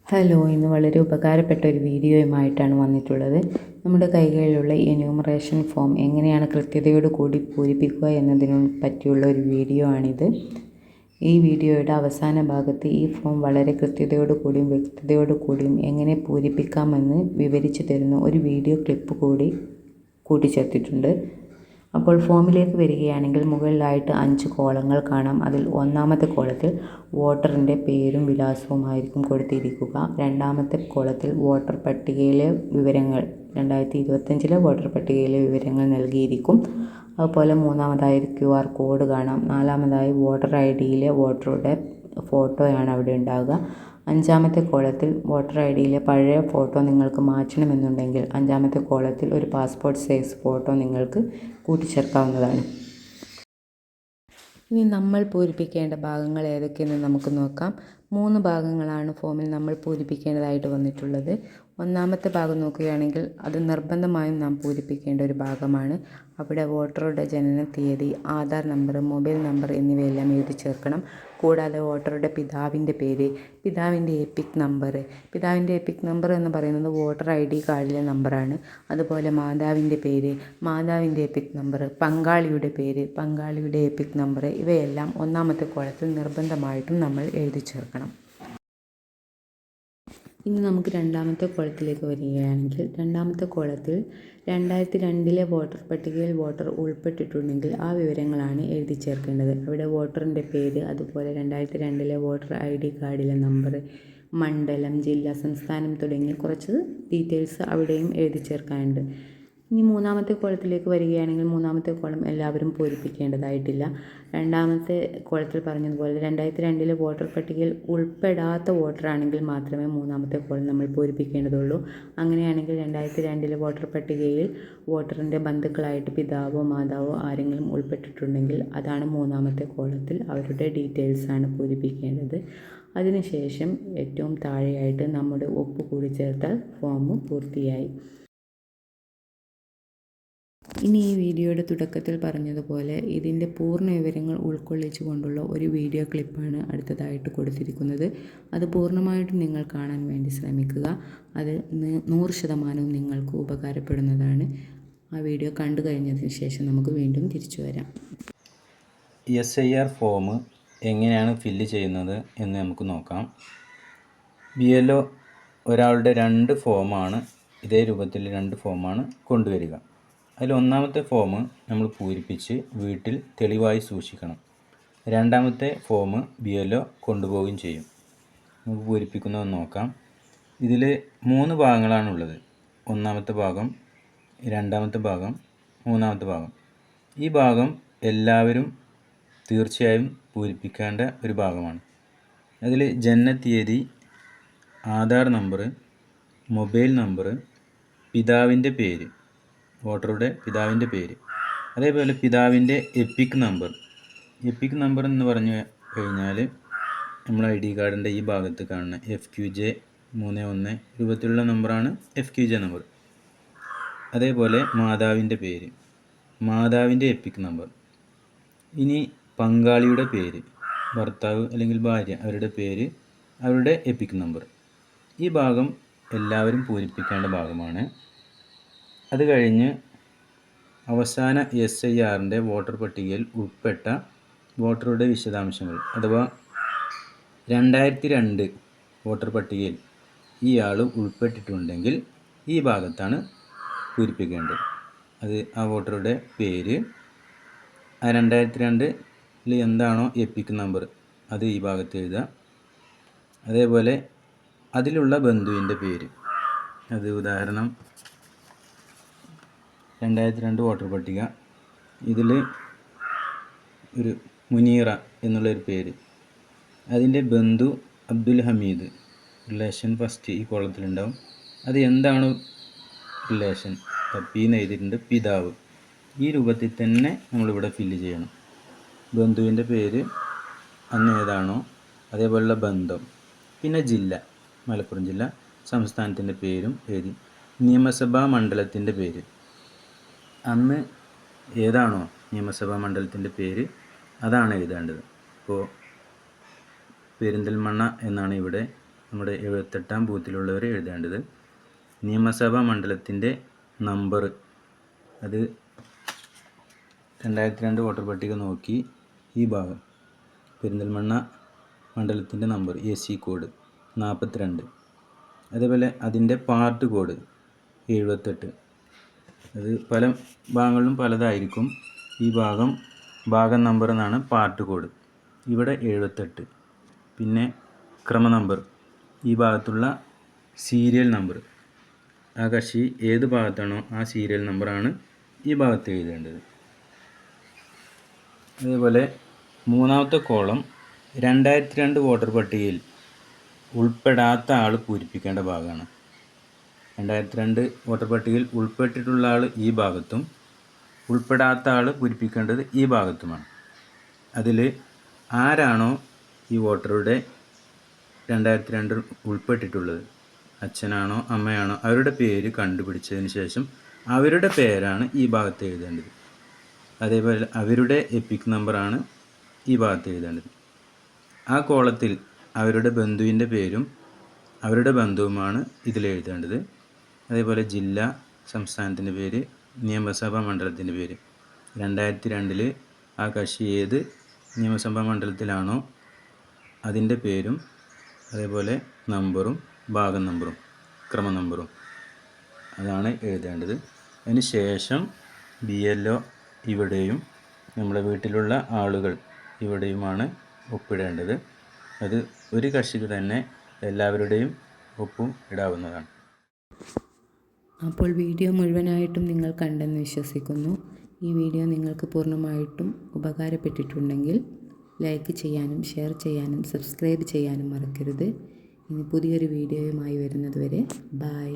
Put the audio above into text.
Hello, ഇന്ന് വളരെ ഉപകാരപ്പെട്ട ഒരു വീഡിയോയുമായിട്ടാണ് വന്നിട്ടുള്ളത്. നമ്മുടെ കൈകളിലുള്ള എന്യൂമറേഷൻ ഫോം എങ്ങനെയാണ് കൃത്യതയോട് കൂടി പൂരിപ്പിക്കുക എന്നതിനെ പറ്റിയുള്ള ഒരു വീഡിയോ ആണിത്. ഈ വീഡിയോയുടെ അവസാന ഭാഗത്ത് ഈ ഫോം വളരെ കൃത്യതയോട് കൂടിയും വ്യക്തതയോട് കൂടിയും എങ്ങനെ പൂരിപ്പിക്കാമെന്ന് വിവരിച്ചു തരുന്ന ഒരു വീഡിയോ ക്ലിപ്പ് കൂടി കൂട്ടിച്ചേർത്തിട്ടുണ്ട്. അപ്പോൾ ഫോമിലേക്ക് വരികയാണെങ്കിൽ മുകളിലായിട്ട് 5 കോളങ്ങൾ കാണാം. അതിൽ ഒന്നാമത്തെ കോളത്തിൽ വോട്ടറിൻ്റെ പേരും വിലാസവുമായിരിക്കും കൊടുത്തിരിക്കുക. രണ്ടാമത്തെ കോളത്തിൽ വോട്ടർ പട്ടികയിലെ വിവരങ്ങൾ 2025 വോട്ടർ പട്ടികയിലെ വിവരങ്ങൾ നൽകിയിരിക്കും. അതുപോലെ മൂന്നാമതായി QR കോഡ് കാണാം. നാലാമതായി വോട്ടർ IDയിലെ വോട്ടറുടെ ഫോട്ടോയാണ് അവിടെ ഉണ്ടാവുക. അഞ്ചാമത്തെ കോളത്തിൽ വോട്ടർ IDയിലെ പഴയ ഫോട്ടോ നിങ്ങൾക്ക് മാറ്റണമെന്നുണ്ടെങ്കിൽ അഞ്ചാമത്തെ കോളത്തിൽ ഒരു പാസ്പോർട്ട് സൈസ് ഫോട്ടോ നിങ്ങൾക്ക് കൂട്ടിച്ചേർക്കാവുന്നതാണ്. ഇനി നമ്മൾ പൂരിപ്പിക്കേണ്ട ഭാഗങ്ങൾ ഏതൊക്കെയെന്ന് നമുക്ക് നോക്കാം. 3 ഭാഗങ്ങളാണ് ഫോമിൽ നമ്മൾ പൂരിപ്പിക്കേണ്ടതായിട്ട് വന്നിട്ടുള്ളത്. ഒന്നാമത്തെ ഭാഗം നോക്കുകയാണെങ്കിൽ അത് നിർബന്ധമായും നാം പൂരിപ്പിക്കേണ്ട ഒരു ഭാഗമാണ്. അവിടെ വോട്ടറുടെ ജനന തീയതി, ആധാർ നമ്പർ, മൊബൈൽ നമ്പർ എന്നിവയെല്ലാം എഴുതി ചേർക്കണം. കൂടാതെ വോട്ടറുടെ പിതാവിൻ്റെ പേര്, പിതാവിൻ്റെ എപിക് നമ്പർ എന്ന് പറയുന്നത് വോട്ടർ ID കാർഡിലെ നമ്പറാണ്. അതുപോലെ മാതാവിൻ്റെ പേര്, മാതാവിൻ്റെ എപിക് നമ്പർ, പങ്കാളിയുടെ പേര്, പങ്കാളിയുടെ എപിക് നമ്പർ, ഇവയെല്ലാം ഒന്നാമത്തെ കോളത്തിൽ നിർബന്ധമായിട്ടും നമ്മൾ എഴുതി ചേർക്കണം. ഇനി നമുക്ക് രണ്ടാമത്തെ കോളത്തിലേക്ക് വരികയാണെങ്കിൽ രണ്ടാമത്തെ കോളത്തിൽ 2002 വോട്ടർ പട്ടികയിൽ വോട്ടർ ഉൾപ്പെട്ടിട്ടുണ്ടെങ്കിൽ ആ വിവരങ്ങളാണ് എഴുതി ചേർക്കേണ്ടത്. അവിടെ വോട്ടറിൻ്റെ പേര്, അതുപോലെ 2002 വോട്ടർ ID കാർഡിലെ നമ്പർ, മണ്ഡലം, ജില്ല, സംസ്ഥാനം തുടങ്ങിയ കുറച്ച് ഡീറ്റെയിൽസ് അവിടെയും എഴുതി ചേർക്കാനുണ്ട്. ഇനി മൂന്നാമത്തെ കോളത്തിലേക്ക് വരികയാണെങ്കിൽ മൂന്നാമത്തെ കോളം എല്ലാവരും പൂരിപ്പിക്കേണ്ടതായിട്ടില്ല. രണ്ടാമത്തെ കോളത്തിൽ പറഞ്ഞതുപോലെ 2002 വോട്ടർ പട്ടികയിൽ ഉൾപ്പെടാത്ത വോട്ടറാണെങ്കിൽ മാത്രമേ മൂന്നാമത്തെ കോളം നമ്മൾ പൂരിപ്പിക്കേണ്ടതുള്ളൂ. അങ്ങനെയാണെങ്കിൽ 2002 വോട്ടർ പട്ടികയിൽ വോട്ടറിൻ്റെ ബന്ധുക്കളായിട്ട് പിതാവോ മാതാവോ ആരെങ്കിലും ഉൾപ്പെട്ടിട്ടുണ്ടെങ്കിൽ അതാണ് മൂന്നാമത്തെ കോളത്തിൽ അവരുടെ ഡീറ്റെയിൽസാണ് പൂരിപ്പിക്കേണ്ടത്. അതിനുശേഷം ഏറ്റവും താഴെയായിട്ട് നമ്മുടെ ഒപ്പ് കൂടി ചേർത്താൽ ഫോം പൂർത്തിയായി. ഇനി ഈ വീഡിയോയുടെ തുടക്കത്തിൽ പറഞ്ഞതുപോലെ ഇതിൻ്റെ പൂർണ്ണ വിവരങ്ങൾ ഉൾക്കൊള്ളിച്ചു കൊണ്ടുള്ള ഒരു വീഡിയോ ക്ലിപ്പാണ് അടുത്തതായിട്ട് കൊടുത്തിരിക്കുന്നത്. അത് പൂർണ്ണമായിട്ടും നിങ്ങൾ കാണാൻ വേണ്ടി ശ്രമിക്കുക. അത് 100% നിങ്ങൾക്ക് ഉപകാരപ്പെടുന്നതാണ്. ആ വീഡിയോ കണ്ടു കഴിഞ്ഞതിന് ശേഷം നമുക്ക് വീണ്ടും തിരിച്ചു വരാം. SIR ഫോം എങ്ങനെയാണ് ഫില്ല് ചെയ്യുന്നത് എന്ന് നമുക്ക് നോക്കാം. BLO ഒരാളുടെ 2 ഫോമാണ് ഇതേ രൂപത്തിൽ 2 ഫോമാണ് കൊണ്ടുവരിക. അതിൽ ഒന്നാമത്തെ ഫോം നമ്മൾ പൂരിപ്പിച്ച് വീട്ടിൽ തെളിവായി സൂക്ഷിക്കണം. രണ്ടാമത്തെ ഫോം BLO കൊണ്ടുപോവുകയും ചെയ്യും. നമുക്ക് പൂരിപ്പിക്കുന്നത് നോക്കാം. ഇതിൽ 3 ഭാഗങ്ങളാണുള്ളത്. ഒന്നാമത്തെ ഭാഗം, രണ്ടാമത്തെ ഭാഗം, മൂന്നാമത്തെ ഭാഗം. ഈ ഭാഗം എല്ലാവരും തീർച്ചയായും പൂരിപ്പിക്കേണ്ട ഒരു ഭാഗമാണ്. അതിൽ ജനനത്തീയതി, ആധാർ നമ്പർ, മൊബൈൽ നമ്പർ, പിതാവിൻ്റെ പേര്, വോട്ടറുടെ പിതാവിൻ്റെ പേര്, അതേപോലെ പിതാവിൻ്റെ എപിക് നമ്പർ എന്ന് പറഞ്ഞു കഴിഞ്ഞാൽ നമ്മൾ ID കാർഡിൻ്റെ ഈ ഭാഗത്ത് കാണുന്ന FQJ31 രൂപത്തിലുള്ള നമ്പറാണ് FQJ നമ്പർ. അതേപോലെ മാതാവിൻ്റെ പേര്, മാതാവിൻ്റെ എപിക് നമ്പർ. ഇനി പങ്കാളിയുടെ പേര്, ഭർത്താവ് അല്ലെങ്കിൽ ഭാര്യ, അവരുടെ പേര്, അവരുടെ എപിക് നമ്പർ. ഈ ഭാഗം എല്ലാവരും പൂരിപ്പിക്കേണ്ട ഭാഗമാണ്. അത് കഴിഞ്ഞ് അവസാന SIRൻ്റെ വോട്ടർ പട്ടികയിൽ ഉൾപ്പെട്ട വോട്ടറുടെ വിശദാംശങ്ങൾ, അഥവാ 2002 വോട്ടർ പട്ടികയിൽ ഈ ആൾ ഉൾപ്പെട്ടിട്ടുണ്ടെങ്കിൽ ഈ ഭാഗത്താണ് പൂരിപ്പിക്കേണ്ടത്. അത് ആ വോട്ടറുടെ പേര്, ആ 2002 എന്താണോ എപിക് നമ്പർ അത് ഈ ഭാഗത്ത് എഴുതുക. അതേപോലെ അതിലുള്ള ബന്ധുവിൻ്റെ പേര്, അത് ഉദാഹരണം 2002 വോട്ടർ പട്ടിക, ഇതിൽ ഒരു മുനീറ എന്നുള്ളൊരു പേര്, അതിൻ്റെ ബന്ധു അബ്ദുൽ ഹമീദ്, റിലേഷൻ ഫസ്റ്റ് ഈ കോളത്തിലുണ്ടാവും. അത് എന്താണ് റിലേഷൻ, തപ്പീന്ന് എഴുതിയിട്ടുണ്ട്, പിതാവ്. ഈ രൂപത്തിൽ തന്നെ നമ്മളിവിടെ ഫില്ല് ചെയ്യണം. ബന്ധുവിൻ്റെ പേര് അന്ന് ഏതാണോ അതേപോലുള്ള ബന്ധം, പിന്നെ ജില്ല, മലപ്പുറം ജില്ല, സംസ്ഥാനത്തിൻ്റെ പേരും എഴുതി. നിയമസഭാ മണ്ഡലത്തിൻ്റെ പേര്, അന്ന് ഏതാണോ നിയമസഭാ മണ്ഡലത്തിൻ്റെ പേര് അതാണ് എഴുതേണ്ടത്. ഇപ്പോൾ പെരിന്തൽമണ്ണ എന്നാണ് ഇവിടെ നമ്മുടെ 78ാം ബൂത്തിലുള്ളവർ എഴുതേണ്ടത്. നിയമസഭാ മണ്ഡലത്തിൻ്റെ നമ്പർ, അത് 2002 വോട്ടർ പട്ടിക നോക്കി ഈ ഭാഗം പെരിന്തൽമണ്ണ മണ്ഡലത്തിൻ്റെ നമ്പർ AC കോഡ് 42, അതേപോലെ അതിൻ്റെ പാർട്ട് കോഡ് 78. അത് പല ഭാഗങ്ങളിലും പലതായിരിക്കും. ഈ ഭാഗം നമ്പർ എന്നാണ് പാർട്ട് കോഡ്. ഇവിടെ 78. പിന്നെ ക്രമ നമ്പർ, ഈ ഭാഗത്തുള്ള സീരിയൽ നമ്പർ, ആ കക്ഷി ഏത് ഭാഗത്താണോ ആ സീരിയൽ നമ്പറാണ് ഈ ഭാഗത്ത് എഴുതേണ്ടത്. അതേപോലെ മൂന്നാമത്തെ കോളം 2002 വോട്ടർ പട്ടികയിൽ ഉൾപ്പെടാത്ത ആൾ പൂരിപ്പിക്കേണ്ട ഭാഗമാണ്. 2002 വോട്ടർ പട്ടികയിൽ ഉൾപ്പെട്ടിട്ടുള്ള ആൾ ഈ ഭാഗത്തും ഉൾപ്പെടാത്ത ആൾ പൂരിപ്പിക്കേണ്ടത് ഈ ഭാഗത്തുമാണ്. അതിൽ ആരാണോ ഈ വോട്ടറുടെ 2002 ഉൾപ്പെട്ടിട്ടുള്ളത്, അച്ഛനാണോ അമ്മയാണോ, അവരുടെ പേര് കണ്ടുപിടിച്ചതിന് ശേഷം അവരുടെ പേരാണ് ഈ ഭാഗത്ത് എഴുതേണ്ടത്. അതേപോലെ അവരുടെ എപ്പിക് നമ്പറാണ് ഈ ഭാഗത്ത് എഴുതേണ്ടത്. ആ കോളത്തിൽ അവരുടെ ബന്ധുവിൻ്റെ പേരും അവരുടെ ബന്ധുവുമാണ് ഇതിൽ എഴുതേണ്ടത്. അതേപോലെ ജില്ല, സംസ്ഥാനത്തിൻ്റെ പേര്, നിയമസഭാ മണ്ഡലത്തിൻ്റെ പേര്. 2002 ആ കക്ഷി ഏത് നിയമസഭാ മണ്ഡലത്തിലാണോ അതിൻ്റെ പേരും അതേപോലെ നമ്പറും ഭാഗം നമ്പറും ക്രമ നമ്പറും അതാണ് എഴുതേണ്ടത്. അതിന് ശേഷം BLO ഇവിടെയും നമ്മുടെ വീട്ടിലുള്ള ആളുകൾ ഇവിടെയുമാണ് ഒപ്പിടേണ്ടത്. അത് ഒരു കക്ഷിക്ക് തന്നെ എല്ലാവരുടെയും ഒപ്പും ഇടാവുന്നതാണ്. അപ്പോൾ വീഡിയോ മുഴുവനായിട്ടും നിങ്ങൾ കണ്ടെന്ന് വിശ്വസിക്കുന്നു. ഈ വീഡിയോ നിങ്ങൾക്ക് പൂർണ്ണമായിട്ടും ഉപകാരപ്പെട്ടിട്ടുണ്ടെങ്കിൽ ലൈക്ക് ചെയ്യാനും ഷെയർ ചെയ്യാനും സബ്സ്ക്രൈബ് ചെയ്യാനും മറക്കരുത്. ഇനി പുതിയൊരു വീഡിയോയുമായി വരുന്നതുവരെ ബൈ.